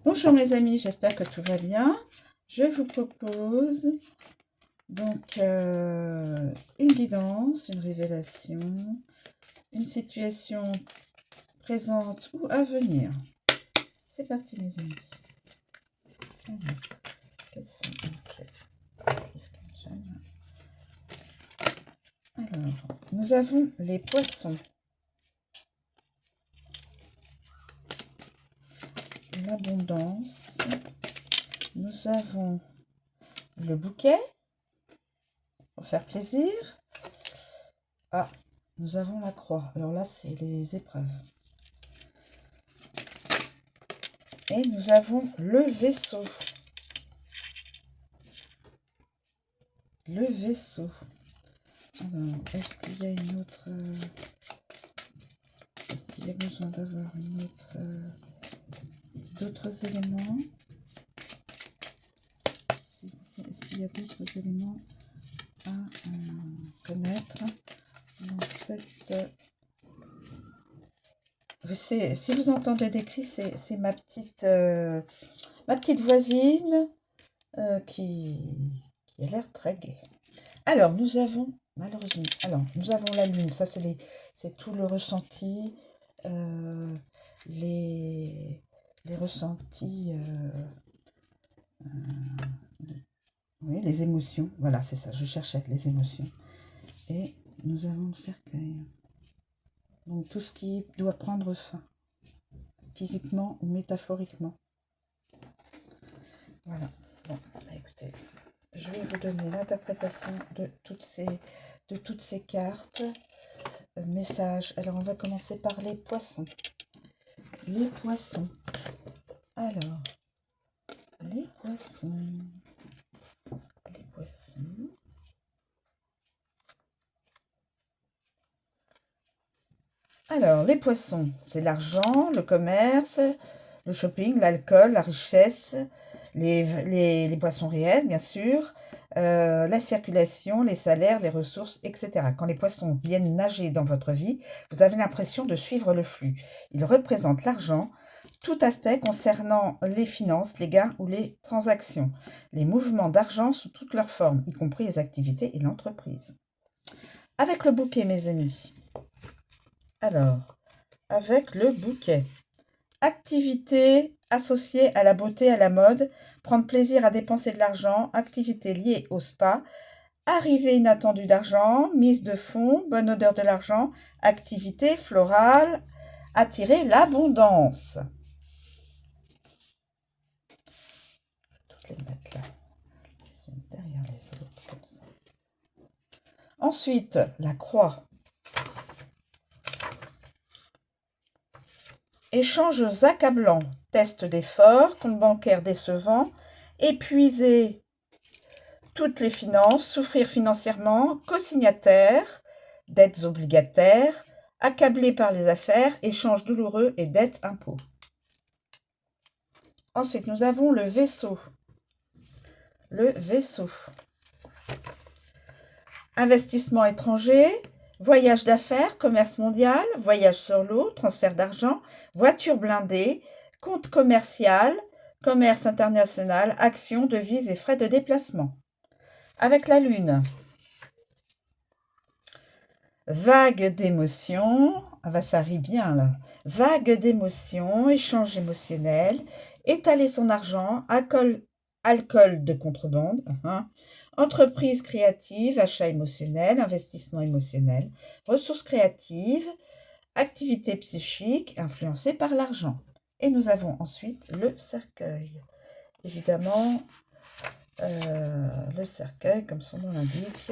Bonjour mes amis, j'espère que tout va bien. Je vous propose donc une guidance, une révélation, une situation présente ou à venir. C'est parti mes amis. Alors, quels sont Alors, nous avons les poissons, l'abondance, nous avons le bouquet, pour faire plaisir. Ah, nous avons la croix. Alors là, c'est les épreuves. Et nous avons le vaisseau. Le vaisseau. Alors, est-ce qu'il y a une autre... est-ce qu'il y a besoin d'avoir une autre... d'autres éléments? Est-ce qu'il y a d'autres éléments à connaître dans cette... Si vous entendez des cris, c'est ma petite voisine qui a l'air très gaie. Alors, nous avons, malheureusement, nous avons la lune, ça c'est tout le ressenti, les ressentis, oui, les émotions, voilà, c'est ça, je cherchais les émotions. Et nous avons le cercueil. Donc, tout ce qui doit prendre fin, physiquement ou métaphoriquement. Voilà, bon, bah écoutez, je vais vous donner l'interprétation de toutes ces cartes. Messages. Alors, on va commencer par les poissons. Les poissons. Alors, les poissons. Les poissons. Alors, les poissons, c'est l'argent, le commerce, le shopping, l'alcool, la richesse, les poissons réels, bien sûr, la circulation, les salaires, les ressources, etc. Quand les poissons viennent nager dans votre vie, vous avez l'impression de suivre le flux. Ils représentent l'argent, tout aspect concernant les finances, les gains ou les transactions, les mouvements d'argent sous toutes leurs formes, y compris les activités et l'entreprise. Avec le bouquet, mes amis. Alors, avec le bouquet. Activité associée à la beauté, à la mode, prendre plaisir à dépenser de l'argent, activité liée au spa, arrivée inattendue d'argent, mise de fonds, bonne odeur de l'argent, activité florale, attirer l'abondance. Je vais toutes les mettre là, elles sont derrière les autres, comme ça. Ensuite, la croix. Échanges accablants, test d'effort, compte bancaire décevant, épuiser toutes les finances, souffrir financièrement, co-signataire, dettes obligataires, accablé par les affaires, échanges douloureux et dettes impôts. Ensuite, nous avons le vaisseau. Le vaisseau. Investissement étranger, voyage d'affaires, commerce mondial, voyage sur l'eau, transfert d'argent, voiture blindée, compte commercial, commerce international, actions, devises et frais de déplacement. Avec la lune. Vague d'émotions, ça rit bien là. Vague d'émotions, échange émotionnel, étaler son argent, alcool de contrebande, entreprise créative, achat émotionnel, investissement émotionnel, ressources créatives, activité psychique influencée par l'argent. Et nous avons ensuite le cercueil. Évidemment, le cercueil, comme son nom l'indique,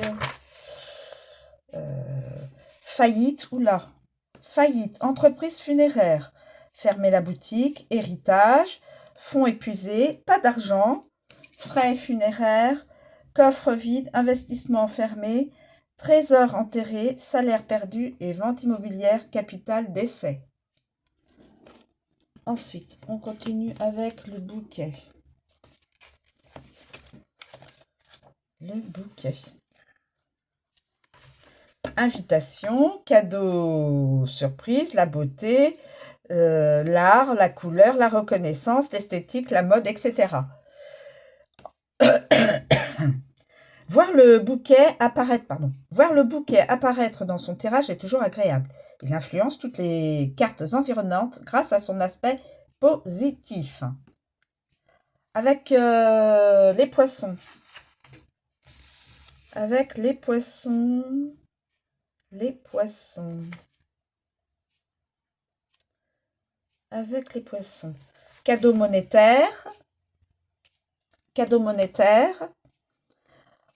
faillite, oula, faillite, entreprise funéraire, fermer la boutique, héritage, fonds épuisés, pas d'argent, frais funéraires, coffre vide, investissement enfermé, trésor enterré, salaire perdu et vente immobilière, capital, décès. Ensuite, on continue avec le bouquet. Le bouquet. Invitation, cadeau, surprise, la beauté, l'art, la couleur, la reconnaissance, l'esthétique, la mode, etc. Voir le bouquet apparaître dans son tirage est toujours agréable. Il influence toutes les cartes environnantes grâce à son aspect positif. Avec les poissons. Avec les poissons. Les poissons. Avec les poissons. Cadeau monétaire. Cadeau monétaire.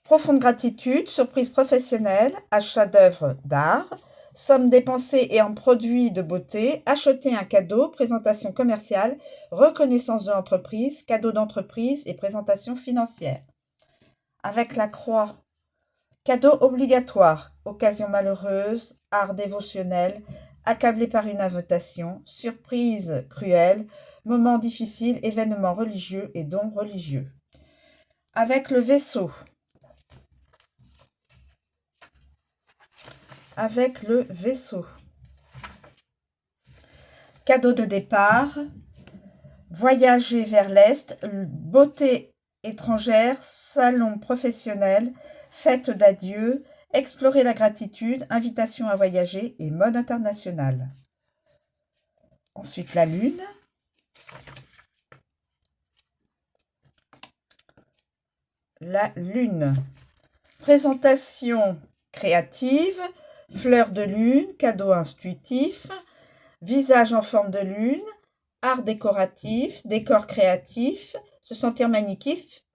Profonde gratitude, surprise professionnelle, achat d'œuvres d'art, somme dépensée et en produits de beauté, acheter un cadeau, présentation commerciale, reconnaissance de l'entreprise, cadeau d'entreprise et présentation financière. Avec la croix, cadeau obligatoire, occasion malheureuse, art dévotionnel, accablé par une invitation, surprise cruelle, moment difficile, événement religieux et don religieux. Avec le vaisseau. Avec le vaisseau. Cadeau de départ, voyager vers l'Est, beauté étrangère, salon professionnel, fête d'adieu, explorer la gratitude, invitation à voyager et mode international. Ensuite, la lune. La lune. Présentation créative, fleur de lune, cadeau intuitif, visage en forme de lune, art décoratif, décor créatif, se sentir magnifique,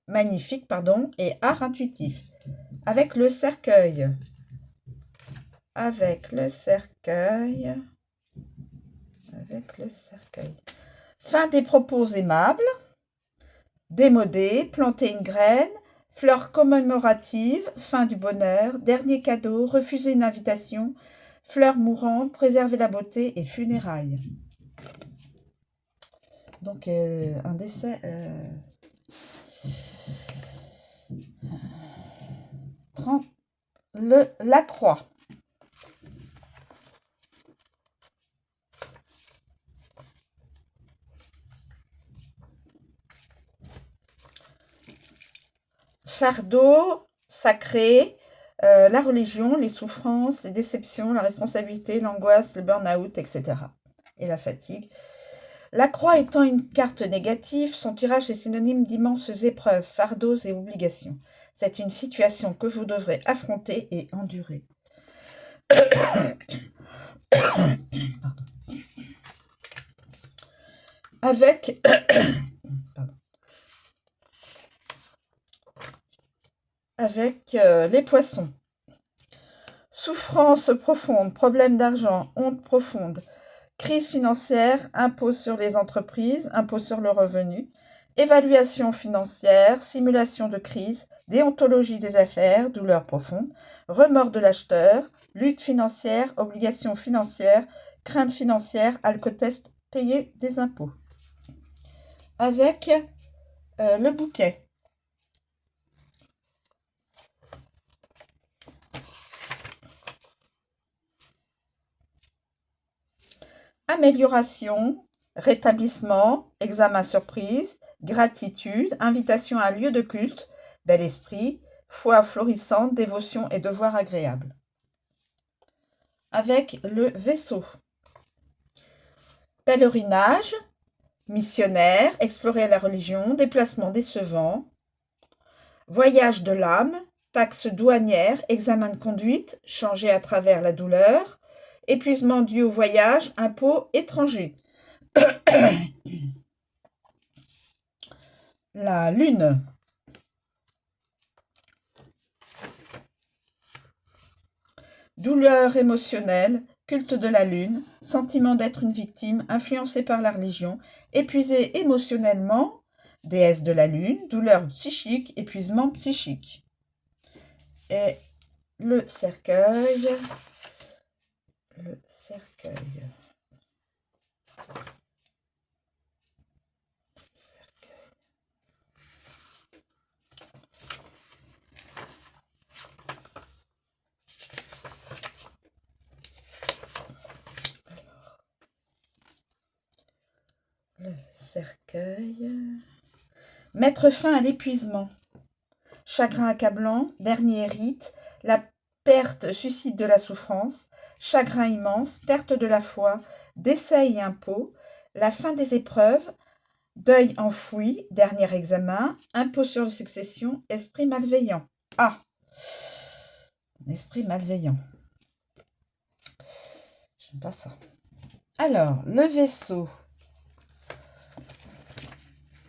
et art intuitif. Avec le cercueil. Avec le cercueil. Avec le cercueil. Fin des propos aimables. Démodé, planter une graine, fleur commémorative, fin du bonheur, dernier cadeau, refuser une invitation, fleur mourante, préserver la beauté et funérailles. Donc, un décès... la croix. Fardeau, sacré, la religion, les souffrances, les déceptions, la responsabilité, l'angoisse, le burn-out, etc. Et la fatigue. La croix étant une carte négative, son tirage est synonyme d'immenses épreuves, fardeaux et obligations. C'est une situation que vous devrez affronter et endurer. Avec... Avec les poissons. Souffrance profonde, problème d'argent, honte profonde, crise financière, impôt sur les entreprises, impôt sur le revenu, évaluation financière, simulation de crise, déontologie des affaires, douleur profonde, remords de l'acheteur, lutte financière, obligation financière, crainte financière, alcotest, payer des impôts. Avec le bouquet. Amélioration, rétablissement, examen surprise, gratitude, invitation à un lieu de culte, bel esprit, foi florissante, dévotion et devoir agréable. Avec le vaisseau. Pèlerinage, missionnaire, explorer la religion, déplacement décevant, voyage de l'âme, taxe douanière, examen de conduite, changer à travers la douleur, épuisement dû au voyage, impôts étrangers. La lune. Douleur émotionnelle, culte de la lune, sentiment d'être une victime, influencé par la religion, épuisé émotionnellement, déesse de la lune, douleur psychique, épuisement psychique. Et le cercueil. Le cercueil. cercueil. Mettre fin à l'épuisement. Chagrin accablant, dernier rite, la perte suscite de la souffrance, chagrin immense, perte de la foi, décès et impôt, la fin des épreuves, deuil enfoui, dernier examen, impôt sur les successions, esprit malveillant. Ah, esprit malveillant. J'aime pas ça. Alors, le vaisseau.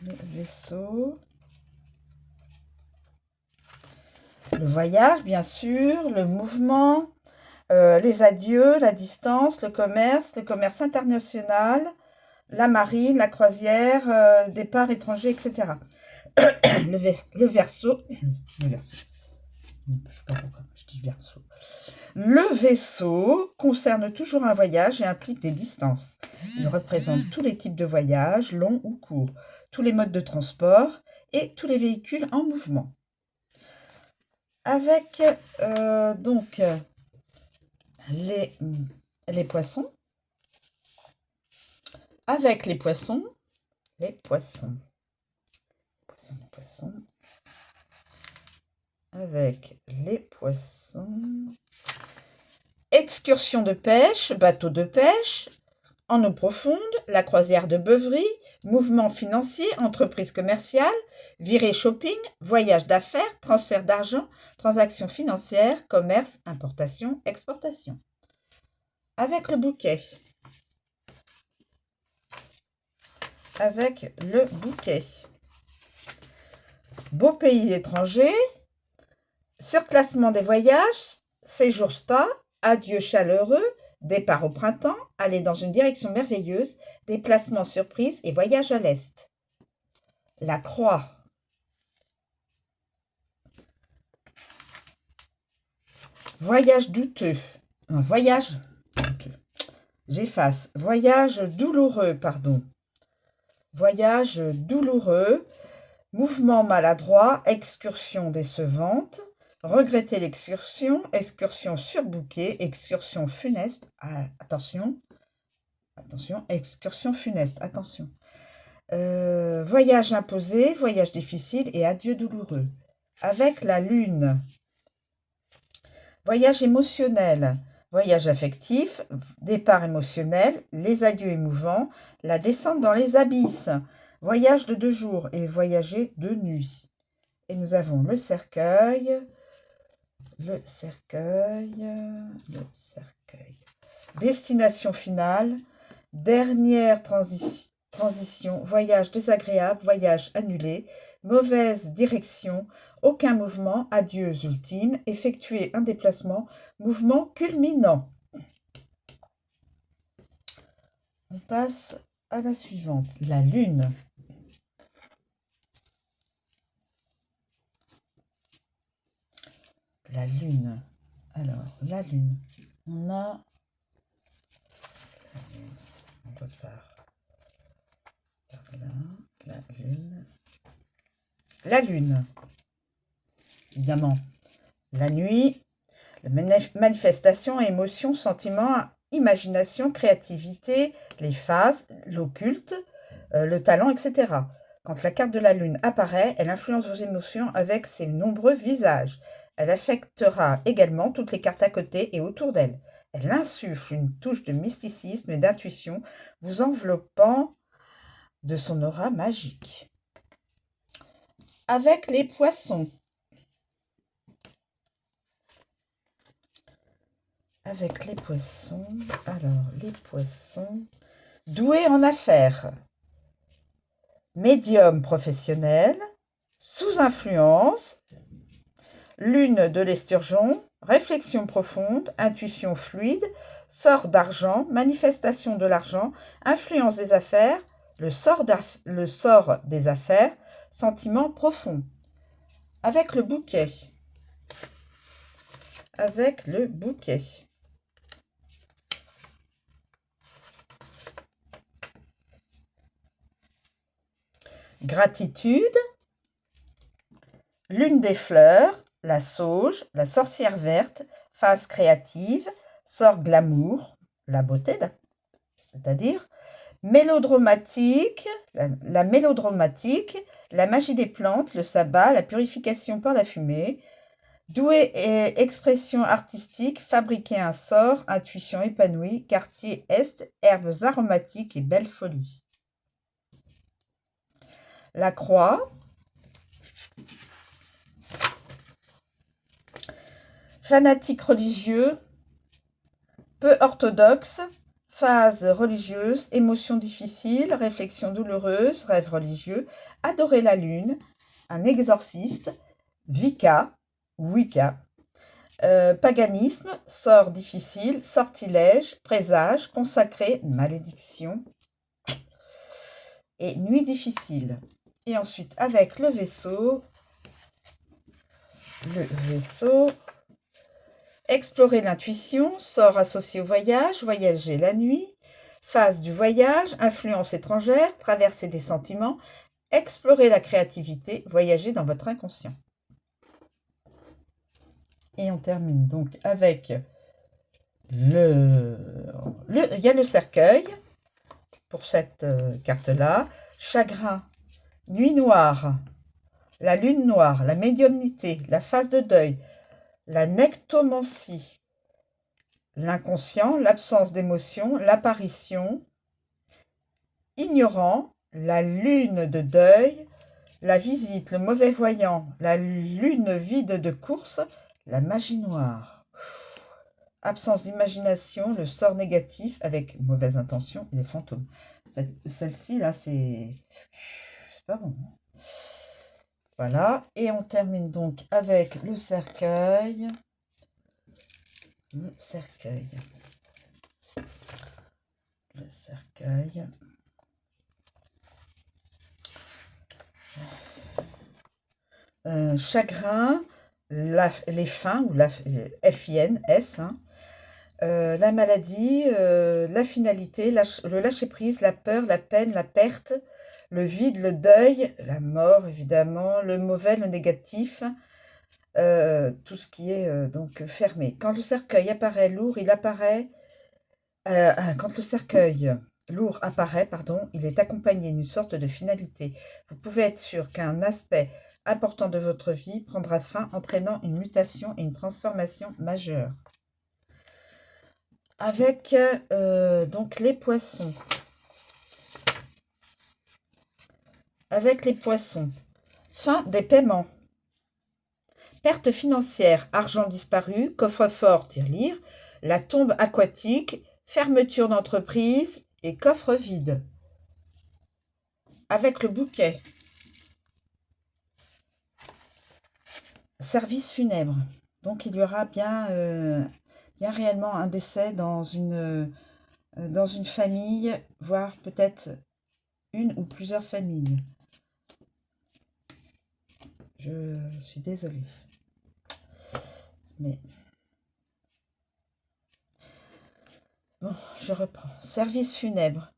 Le vaisseau. Le voyage, bien sûr, le mouvement, les adieux, la distance, le commerce international, la marine, la croisière, départ étranger, etc. Le verso, je sais pas pourquoi je dis verso. Le vaisseau concerne toujours un voyage et implique des distances. Il représente tous les types de voyages, longs ou courts, tous les modes de transport et tous les véhicules en mouvement. Avec donc les poissons. Avec les poissons. Avec les poissons. Excursion de pêche, bateau de pêche, en eau profonde, la croisière de Beuvry, mouvement financier, entreprise commerciale, virée shopping, voyage d'affaires, transfert d'argent, transactions financières, commerce, importation, exportation. Avec le bouquet. Avec le bouquet. Beau pays étranger, surclassement des voyages, séjour spa, adieu chaleureux, départ au printemps, aller dans une direction merveilleuse, déplacement surprise et voyage à l'Est. La croix. Voyage douteux. Un voyage douteux. J'efface. Voyage douloureux, pardon. Voyage douloureux. Mouvement maladroit. Excursion décevante. Regretter l'excursion. Excursion surbookée. Excursion funeste. Ah, attention. Attention. Excursion funeste. Attention. Voyage imposé. Voyage difficile et adieu douloureux. Avec la lune. Voyage émotionnel, voyage affectif, départ émotionnel, les adieux émouvants, la descente dans les abysses, voyage de 2 jours et voyager de nuit. Et nous avons le cercueil. Destination finale, dernière transition, voyage désagréable, voyage annulé, mauvaise direction, aucun mouvement, adieux ultime, effectuer un déplacement, mouvement culminant. On passe à la suivante, la lune. La lune. Alors, la lune. On a... On repart par là, la lune. La lune. Évidemment, la nuit, la manifestation, émotion, sentiment, imagination, créativité, les phases, l'occulte, le talent, etc. Quand la carte de la lune apparaît, elle influence vos émotions avec ses nombreux visages. Elle affectera également toutes les cartes à côté et autour d'elle. Elle insuffle une touche de mysticisme et d'intuition, vous enveloppant de son aura magique. Avec les poissons. Avec les poissons, alors les poissons, doués en affaires, médium professionnel, sous influence, lune de l'esturgeon, réflexion profonde, intuition fluide, sort d'argent, manifestation de l'argent, influence des affaires, le sort des affaires, sentiment profond. Avec le bouquet. Avec le bouquet. Gratitude, lune des fleurs, la sauge, la sorcière verte, phase créative, sort glamour, la beauté, c'est-à-dire Mélodramatique, la mélodramatique, la magie des plantes, le sabbat, la purification par la fumée, douée et expression artistique, fabriquer un sort, intuition épanouie, quartier est, herbes aromatiques et belle folie. La croix, fanatique religieux, peu orthodoxe, phase religieuse, émotions difficiles, réflexions douloureuses, rêves religieux, adorer la lune, un exorciste, Wicca, paganisme, sort difficile, sortilège, présage, consacré, malédiction et nuit difficile. Et ensuite, avec le vaisseau, explorer l'intuition, sort associé au voyage, voyager la nuit, phase du voyage, influence étrangère, traverser des sentiments, explorer la créativité, voyager dans votre inconscient. Et on termine donc avec il y a le cercueil pour cette carte-là, chagrin, nuit noire, la lune noire, la médiumnité, la phase de deuil, la nectomancie, l'inconscient, l'absence d'émotion, l'apparition, ignorant, la lune de deuil, la visite, le mauvais voyant, la lune vide de course, la magie noire. Absence d'imagination, le sort négatif avec mauvaise intention et les fantômes. Celle-ci, là, c'est pas bon. Voilà, et on termine donc avec le cercueil. Le cercueil. Chagrin, les fins, ou la FIN, S, hein, la maladie, la finalité, le lâcher-prise, la peur, la peine, la perte, le vide, le deuil, la mort évidemment, le mauvais, le négatif, tout ce qui est donc fermé. Quand le cercueil apparaît lourd, quand le cercueil lourd apparaît, il est accompagné d'une sorte de finalité. Vous pouvez être sûr qu'un aspect important de votre vie prendra fin, entraînant une mutation et une transformation majeure. Avec donc les poissons. Avec les poissons. Fin des paiements. Perte financière, argent disparu, coffre-fort, tirelire, la tombe aquatique, fermeture d'entreprise et coffre vide. Avec le bouquet. Service funèbre. Donc il y aura bien réellement un décès dans une famille, voire peut-être une ou plusieurs familles. Je suis désolée. Mais bon, je reprends. Service funèbre.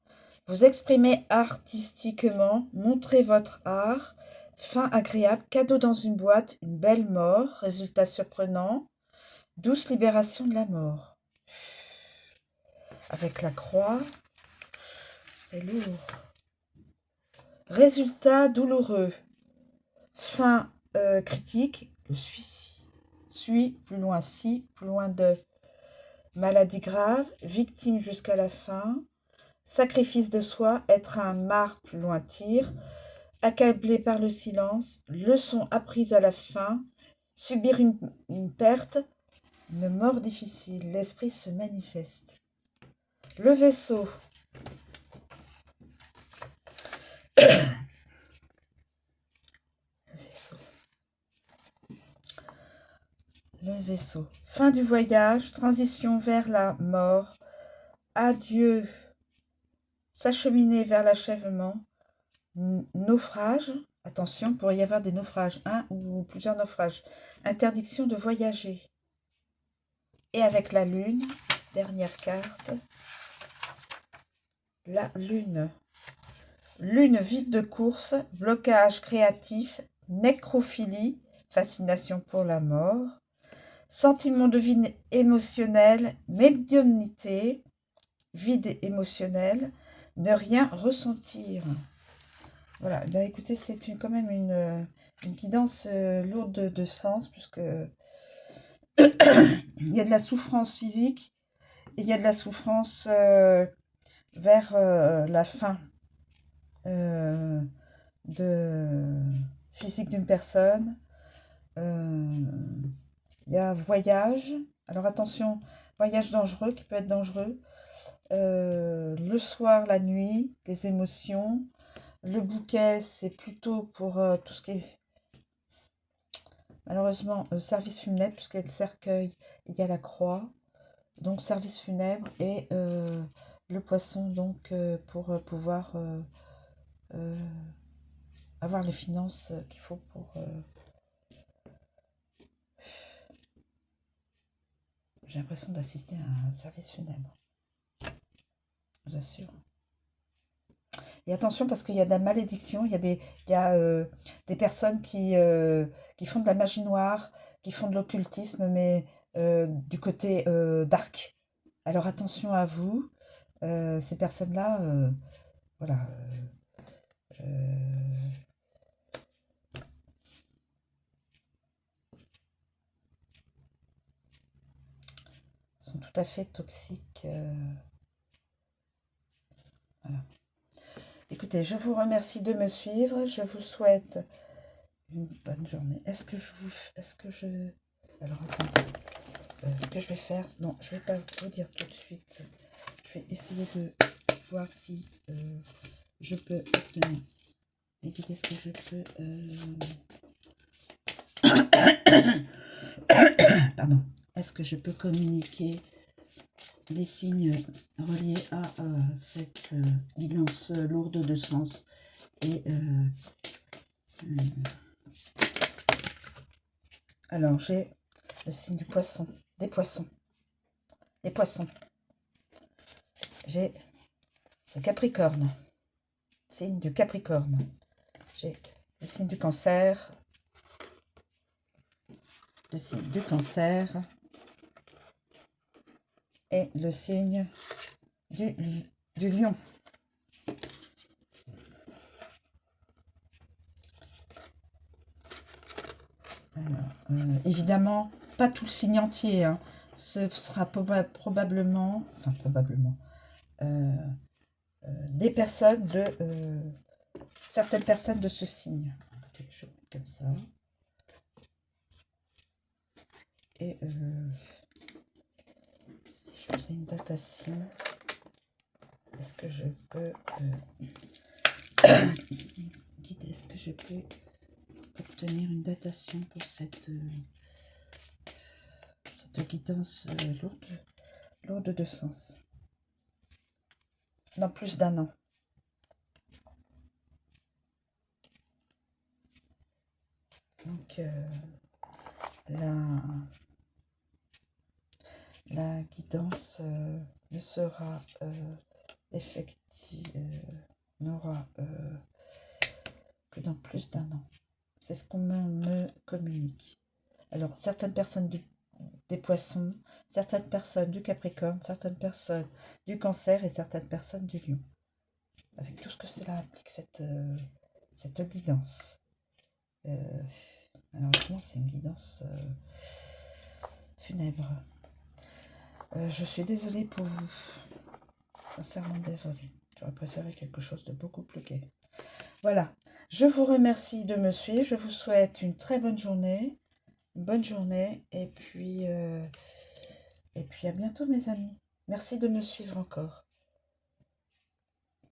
Vous exprimez artistiquement, montrez votre art. Fin agréable, cadeau dans une boîte, une belle mort, résultat surprenant, douce libération de la mort. Avec la croix, c'est lourd. Résultat douloureux. Fin critique, le suicide. Suis, plus loin si, plus loin de. Maladie grave, victime jusqu'à la fin. Sacrifice de soi, être un marre, plus loin tire. Accablé par le silence, leçon apprise à la fin. Subir une perte, une mort difficile, l'esprit se manifeste. Le vaisseau. Le vaisseau. Fin du voyage, transition vers la mort. Adieu. S'acheminer vers l'achèvement. Naufrage. Attention, il pourrait y avoir des naufrages, un ou plusieurs naufrages. Interdiction de voyager. Et avec la lune, dernière carte. La lune. Lune vide de course, blocage créatif, nécrophilie, fascination pour la mort. Sentiment de vide émotionnel, médiumnité, vide émotionnel, Ne rien ressentir. Voilà, bah écoutez, c'est quand même une guidance lourde de sens, puisque il y a de la souffrance physique et il y a de la souffrance vers la fin euh, de physique d'une personne. Il y a voyage. Alors attention, voyage dangereux qui peut être dangereux. Le soir, la nuit, les émotions. Le bouquet, c'est plutôt pour tout ce qui est, malheureusement, service funèbre, puisqu'il y a le cercueil, il y a la croix. Donc, service funèbre et le poisson, donc, pour pouvoir avoir les finances qu'il faut pour... J'ai l'impression d'assister à un service funèbre, je vous assure. Et attention, parce qu'il y a de la malédiction, il y a des personnes qui font de la magie noire, qui font de l'occultisme, mais du côté dark. Alors attention à vous, ces personnes-là, voilà, euh, sont tout à fait toxiques. Voilà. Écoutez, je vous remercie de me suivre. Je vous souhaite une bonne journée. Est-ce que je... Alors, attendez. Ce que je vais faire... Non, je ne vais pas vous dire tout de suite. Je vais essayer de voir si je peux obtenir... Est-ce que je peux... Pardon. Est-ce que je peux communiquer les signes reliés à cette guidance lourde de sens et alors j'ai le signe du poisson, des poissons, les poissons. J'ai le Capricorne, signe du Capricorne. J'ai le signe du Cancer, le signe du Cancer et le signe du Lion. Alors, évidemment, pas tout le signe entier, hein. Ce sera probablement, enfin probablement, des personnes de certaines personnes de ce signe. Écoutez, je vais mettre comme ça. Et si je faisais une datation, est-ce que je peux guider, est-ce que je peux obtenir une datation pour cette guidance lourde de sens? Dans plus d'un an. Donc, la guidance ne sera effective, n'aura que dans plus d'un an. C'est ce qu'on me communique. Alors, certaines personnes des poissons, certaines personnes du Capricorne, certaines personnes du Cancer et certaines personnes du Lion. Avec tout ce que cela implique, cette guidance. Malheureusement, c'est une guidance funèbre. Je suis désolée pour vous. Sincèrement désolée. J'aurais préféré quelque chose de beaucoup plus gai. Voilà. Je vous remercie de me suivre. Je vous souhaite une très bonne journée. Une bonne journée. Et puis à bientôt, mes amis. Merci de me suivre encore.